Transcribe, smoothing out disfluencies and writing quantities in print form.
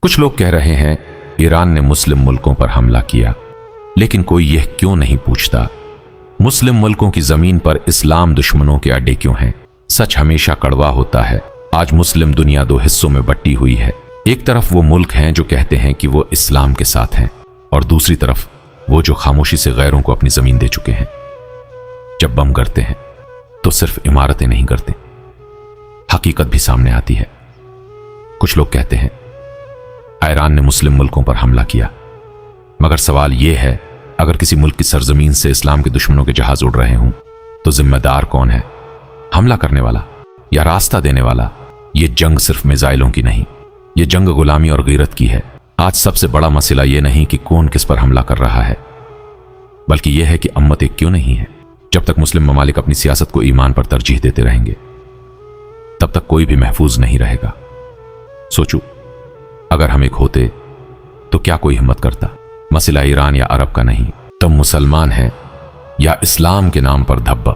کچھ لوگ کہہ رہے ہیں ایران نے مسلم ملکوں پر حملہ کیا، لیکن کوئی یہ کیوں نہیں پوچھتا مسلم ملکوں کی زمین پر اسلام دشمنوں کے اڈے کیوں ہیں؟ سچ ہمیشہ کڑوا ہوتا ہے۔ آج مسلم دنیا دو حصوں میں بٹی ہوئی ہے۔ ایک طرف وہ ملک ہیں جو کہتے ہیں کہ وہ اسلام کے ساتھ ہیں، اور دوسری طرف وہ جو خاموشی سے غیروں کو اپنی زمین دے چکے ہیں۔ جب بم کرتے ہیں تو صرف عمارتیں نہیں کرتے، حقیقت بھی سامنے آتی ہے۔ کچھ لوگ کہتے ہیں ایران نے مسلم ملکوں پر حملہ کیا، مگر سوال یہ ہے اگر کسی ملک کی سرزمین سے اسلام کے دشمنوں کے جہاز اڑ رہے ہوں تو ذمہ دار کون ہے؟ حملہ کرنے والا یا راستہ دینے والا؟ یہ جنگ صرف میزائلوں کی نہیں، یہ جنگ غلامی اور غیرت کی ہے۔ آج سب سے بڑا مسئلہ یہ نہیں کہ کون کس پر حملہ کر رہا ہے، بلکہ یہ ہے کہ امت ایک کیوں نہیں ہے۔ جب تک مسلم ممالک اپنی سیاست کو ایمان پر ترجیح دیتے رہیں گے تب تک کوئی بھی محفوظ نہیں رہے گا۔ سوچو، اگر ہم ایک ہوتے تو کیا کوئی ہمت کرتا؟ مسئلہ ایران یا عرب کا نہیں، تم مسلمان ہیں یا اسلام کے نام پر دھبا۔